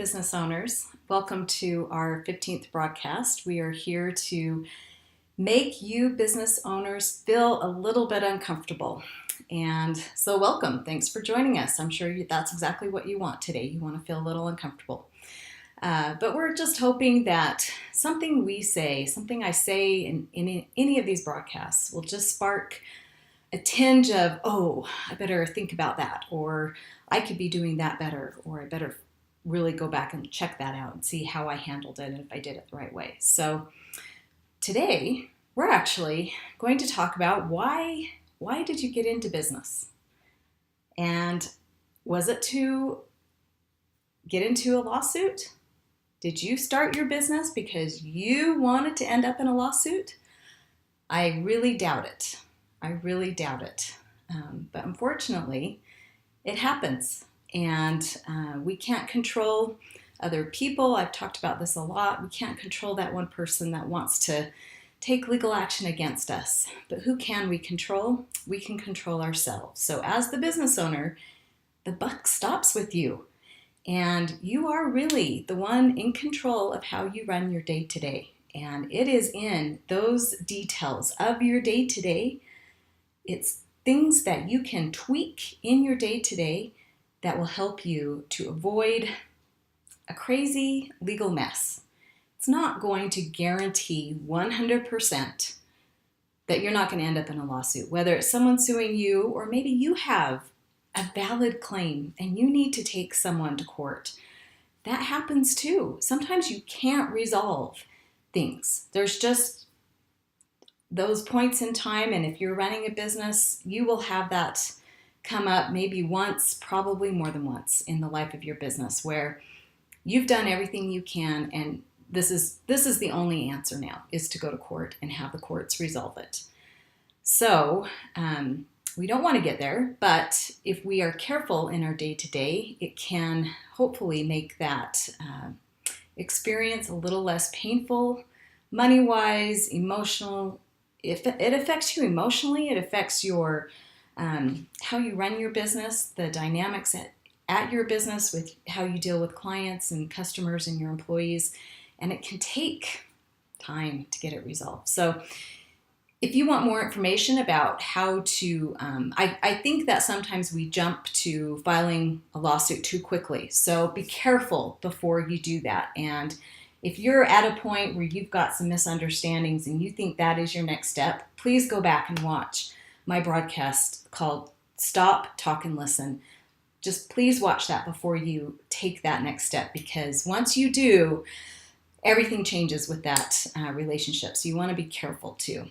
business owners. Welcome to our 15th broadcast. We are here to make you business owners feel a little bit uncomfortable. And so welcome. Thanks for joining us. I'm sure that's exactly what you want today. You want to feel a little uncomfortable. But we're just hoping that something we say, something I say in any of these broadcasts will just spark a tinge of, oh, I better think about that, or I could be doing that better, or I better really go back and check that out and see how I handled it and if I did it the right way. So today we're actually going to talk about why did you get into business? And was it to get into a lawsuit? Did you start your business because you wanted to end up in a lawsuit? I really doubt it. But unfortunately, it happens. And we can't control other people. I've talked about this a lot. We can't control that one person that wants to take legal action against us. But who can we control? We can control ourselves. So as the business owner, the buck stops with you. And you are really the one in control of how you run your day-to-day. And it is in those details of your day-to-day. It's things that you can tweak in your day-to-day that will help you to avoid a crazy legal mess. It's not going to guarantee 100% that you're not going to end up in a lawsuit, whether it's someone suing you or maybe you have a valid claim and you need to take someone to court. That happens too. Sometimes you can't resolve things. There's just those points in time, and if you're running a business, you will have that come up maybe once, probably more than once in the life of your business, where you've done everything you can, and this is the only answer now, is to go to court and have the courts resolve it. So we don't want to get there, but if we are careful in our day-to-day, it can hopefully make that experience a little less painful, money-wise, emotional. If it affects you emotionally, it affects your how you run your business, the dynamics at your business with how you deal with clients and customers and your employees, and it can take time to get it resolved. So if you want more information about how to, I think that sometimes we jump to filing a lawsuit too quickly. So be careful before you do that. And if you're at a point where you've got some misunderstandings and you think that is your next step, please go back and watch my broadcast called Stop, Talk, and Listen. Just please watch that before you take that next step, because once you do, everything changes with that relationship. So you want to be careful too.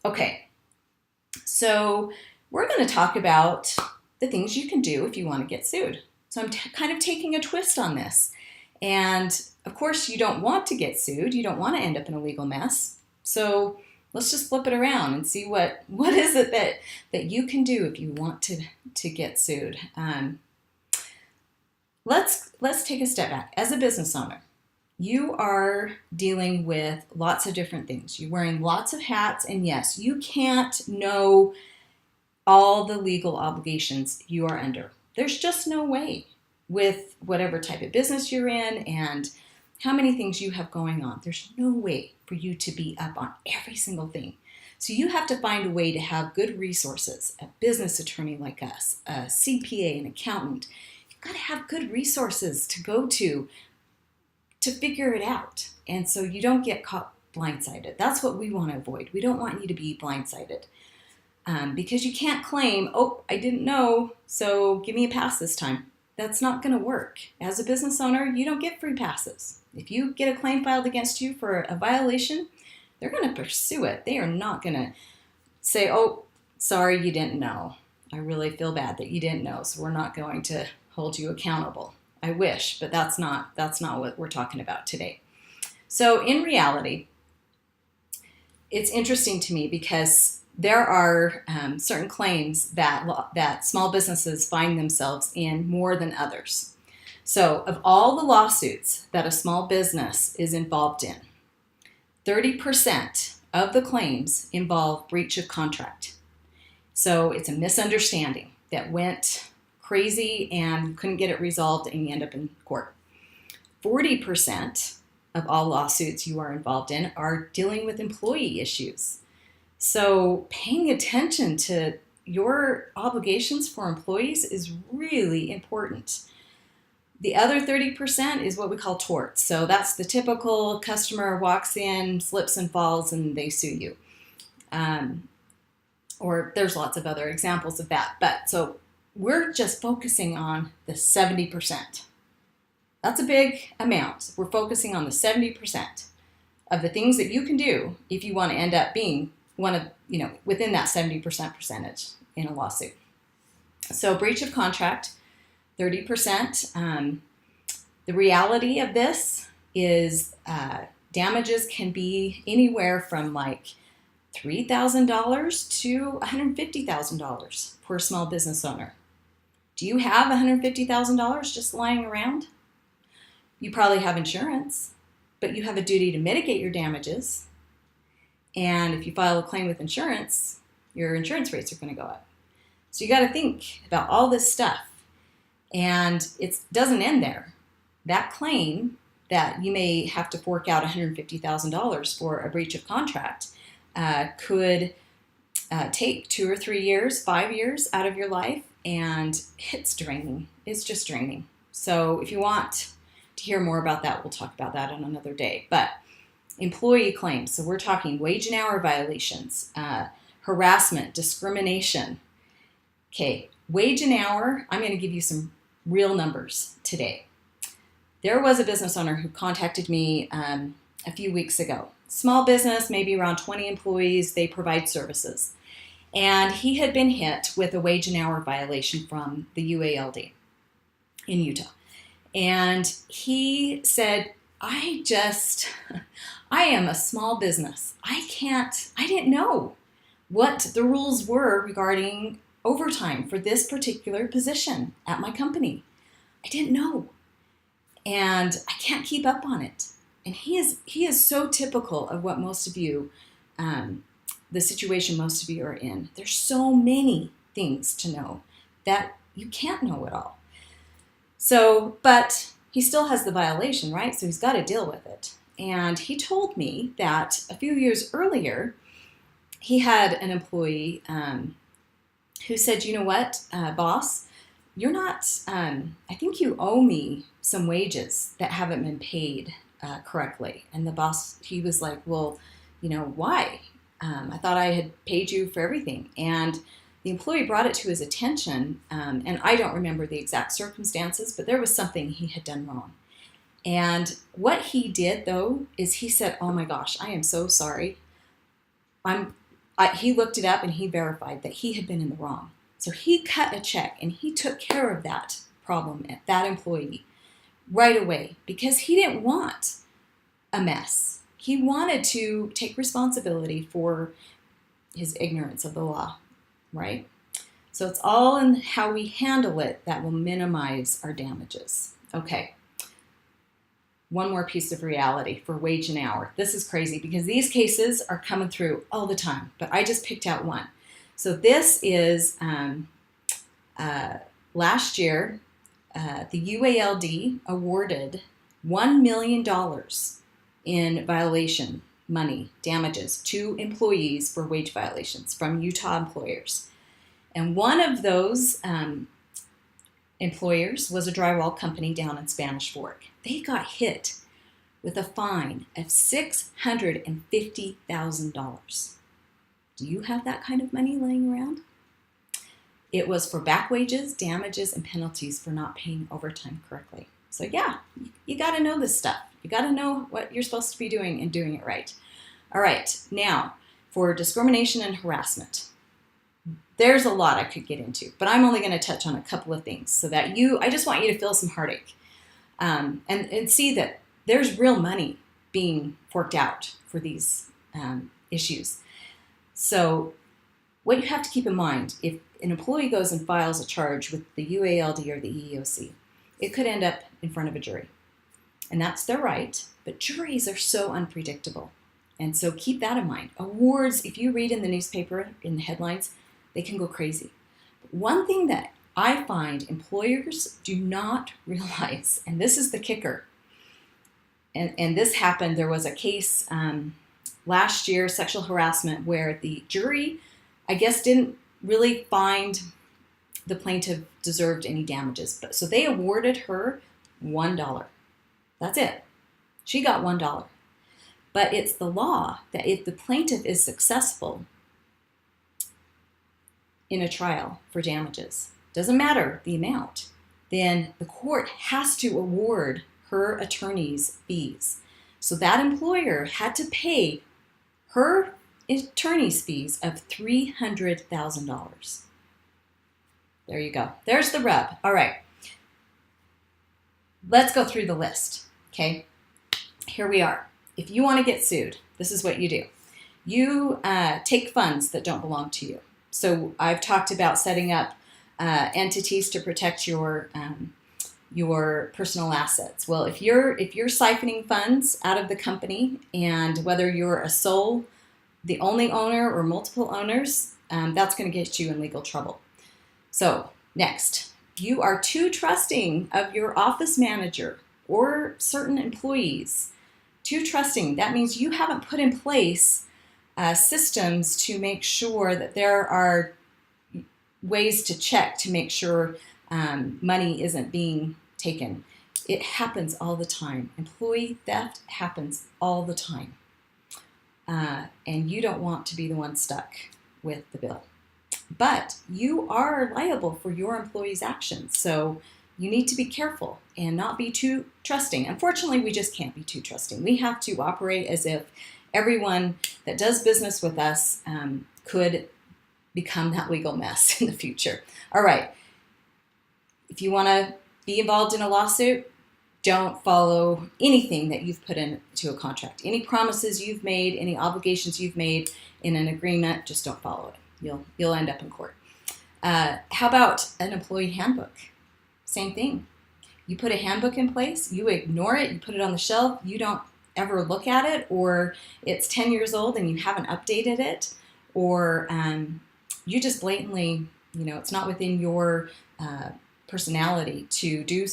Okay, so we're going to talk about the things you can do if you want to get sued. So I'm kind of taking a twist on this. And of course, you don't want to get sued. You don't want to end up in a legal mess. So let's just flip it around and see what is it that you can do if you want to get sued. Let's take a step back. As a business owner, you are dealing with lots of different things. You're wearing lots of hats, and yes, you can't know all the legal obligations you are under. There's just no way with whatever type of business you're in and how many things you have going on. There's no way for you to be up on every single thing. So you have to find a way to have good resources, a business attorney like us, a CPA, an accountant. You've got to have good resources to go to figure it out. And so you don't get caught blindsided. That's what we want to avoid. We don't want you to be blindsided because you can't claim, oh, I didn't know, so give me a pass this time. That's not going to work. As a business owner, you don't get free passes. If you get a claim filed against you for a violation, they're going to pursue it. They are not going to say, oh, sorry, you didn't know. I really feel bad that you didn't know, so we're not going to hold you accountable. I wish, but that's not what we're talking about today. So in reality, it's interesting to me because there are certain claims that small businesses find themselves in more than others. So of all the lawsuits that a small business is involved in, 30% of the claims involve breach of contract. So it's a misunderstanding that went crazy and couldn't get it resolved and you end up in court. 40% of all lawsuits you are involved in are dealing with employee issues. So paying attention to your obligations for employees is really important. The other 30% is what we call torts. So that's the typical customer walks in, slips and falls, and they sue you. Or there's lots of other examples of that. But so we're just focusing on the 70%. That's a big amount. We're focusing on the 70% of the things that you can do if you want to end up being one of, within that 70% percentage in a lawsuit. So breach of contract, 30%. The reality of this is damages can be anywhere from like $3,000 to $150,000 for a small business owner. Do you have $150,000 just lying around? You probably have insurance, but you have a duty to mitigate your damages. And if you file a claim with insurance, your insurance rates are going to go up. So you got to think about all this stuff. And it doesn't end there. That claim that you may have to fork out $150,000 for a breach of contract could take 2 or 3 years, 5 years out of your life, and it's draining. It's just draining. So if you want to hear more about that, we'll talk about that on another day. But employee claims, so we're talking wage and hour violations, harassment, discrimination. Okay, wage and hour, I'm going to give you some real numbers today. There was a business owner who contacted me a few weeks ago. Small business, maybe around 20 employees, they provide services. And he had been hit with a wage and hour violation from the UALD in Utah. And he said, I am a small business. I didn't know what the rules were regarding overtime for this particular position at my company. I didn't know. And I can't keep up on it. And he is so typical of what most of you, the situation most of you are in. There's so many things to know that you can't know it all. So, but he still has the violation, right? So he's got to deal with it. And he told me that a few years earlier, he had an employee who said, you know what, boss, you're not, I think you owe me some wages that haven't been paid correctly. And the boss, he was like, well, why? I thought I had paid you for everything. And the employee brought it to his attention, and I don't remember the exact circumstances, but there was something he had done wrong. And what he did, though, is he said, oh my gosh, I am so sorry. He looked it up and he verified that he had been in the wrong. So he cut a check and he took care of that problem at that employee right away because he didn't want a mess. He wanted to take responsibility for his ignorance of the law, right? So it's all in how we handle it that will minimize our damages. Okay. One more piece of reality for wage and hour. This is crazy because these cases are coming through all the time, but I just picked out one. So this is last year, the UALD awarded $1 million in violation money damages to employees for wage violations from Utah employers. And one of those employers was a drywall company down in Spanish Fork. They got hit with a fine of $650,000. Do you have that kind of money laying around? It was for back wages, damages, and penalties for not paying overtime correctly. So yeah, you got to know this stuff. You got to know what you're supposed to be doing and doing it right. All right, now for discrimination and harassment. There's a lot I could get into, but I'm only going to touch on a couple of things so that I just want you to feel some heartache and see that there's real money being forked out for these issues. So what you have to keep in mind, if an employee goes and files a charge with the UALD or the EEOC, it could end up in front of a jury. And that's their right, but juries are so unpredictable. And so keep that in mind. Awards, if you read in the newspaper, in the headlines, they can go crazy. But one thing that I find employers do not realize, and this is the kicker, and this happened, there was a case last year, sexual harassment, where the jury, I guess, didn't really find the plaintiff deserved any damages. So they awarded her $1. That's it. She got $1. But it's the law that if the plaintiff is successful in a trial for damages, doesn't matter the amount, then the court has to award her attorney's fees. So that employer had to pay her attorney's fees of $300,000. There you go. There's the rub. All right. Let's go through the list. Okay. Here we are. If you want to get sued, this is what you do. You take funds that don't belong to you. So I've talked about setting up entities to protect your personal assets. Well, if you're siphoning funds out of the company, and whether you're the only owner or multiple owners, that's going to get you in legal trouble. So next, you are too trusting of your office manager or certain employees. Too trusting. That means you haven't put in place systems to make sure that there are ways to check to make sure money isn't being taken. It happens all the time. Employee theft happens all the time. And you don't want to be the one stuck with the bill. But you are liable for your employees' actions. So you need to be careful and not be too trusting. Unfortunately, we just can't be too trusting. We have to operate as if everyone that does business with us could become that legal mess in the future. All right. If you want to be involved in a lawsuit, don't follow anything that you've put into a contract. Any promises you've made, any obligations you've made in an agreement, just don't follow it. You'll end up in court. How about an employee handbook? Same thing. You put a handbook in place, you ignore it, you put it on the shelf, you don't ever look at it, or it's 10 years old and you haven't updated it, or you just blatantly, it's not within your personality to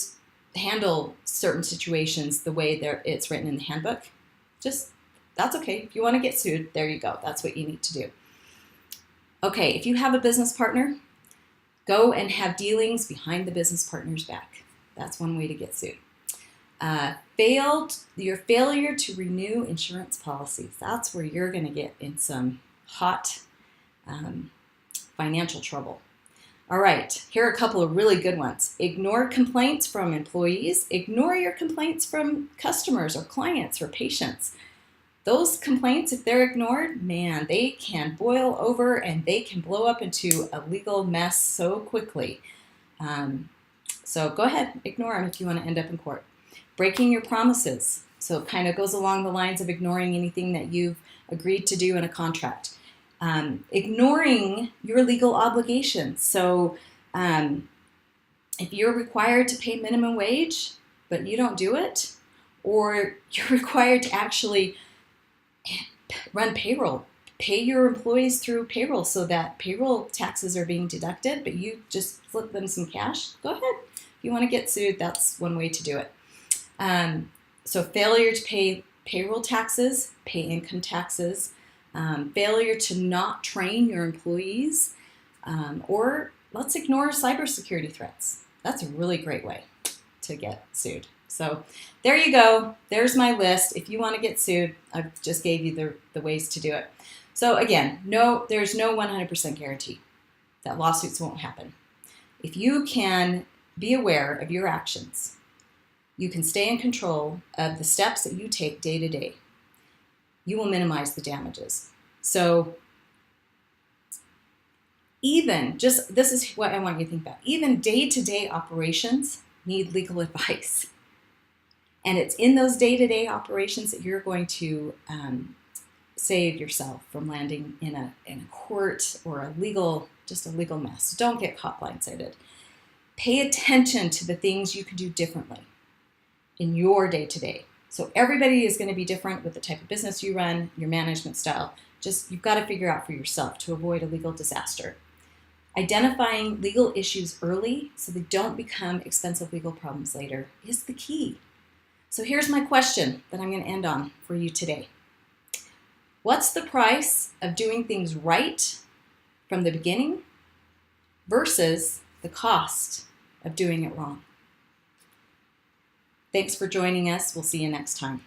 handle certain situations the way it's written in the handbook. That's okay. If you want to get sued, there you go. That's what you need to do. Okay, if you have a business partner, go and have dealings behind the business partner's back. That's one way to get sued. Your failure to renew insurance policies. That's where you're going to get in some hot financial trouble. All right, here are a couple of really good ones. Ignore complaints from employees. Ignore your complaints from customers or clients or patients. Those complaints, if they're ignored, man, they can boil over and they can blow up into a legal mess so quickly. So go ahead, ignore them if you want to end up in court. Breaking your promises. So it kind of goes along the lines of ignoring anything that you've agreed to do in a contract. Ignoring your legal obligations. So if you're required to pay minimum wage, but you don't do it, or you're required to actually run payroll, pay your employees through payroll so that payroll taxes are being deducted, but you just flip them some cash, go ahead. If you want to get sued, that's one way to do it. So failure to pay payroll taxes, pay income taxes, failure to not train your employees, or let's ignore cybersecurity threats. That's a really great way to get sued. So there you go. There's my list. If you want to get sued, I just gave you the ways to do it. So again, there's no 100% guarantee that lawsuits won't happen. If you can be aware of your actions, you can stay in control of the steps that you take day to day, you will minimize the damages. So this is what I want you to think about. Even day-to-day operations need legal advice. And it's in those day-to-day operations that you're going to save yourself from landing in a court or a legal mess. Don't get caught blindsided. Pay attention to the things you can do differently in your day-to-day. So everybody is going to be different with the type of business you run, your management style. You've got to figure out for yourself to avoid a legal disaster. Identifying legal issues early so they don't become expensive legal problems later is the key. So here's my question that I'm going to end on for you today. What's the price of doing things right from the beginning versus the cost of doing it wrong? Thanks for joining us. We'll see you next time.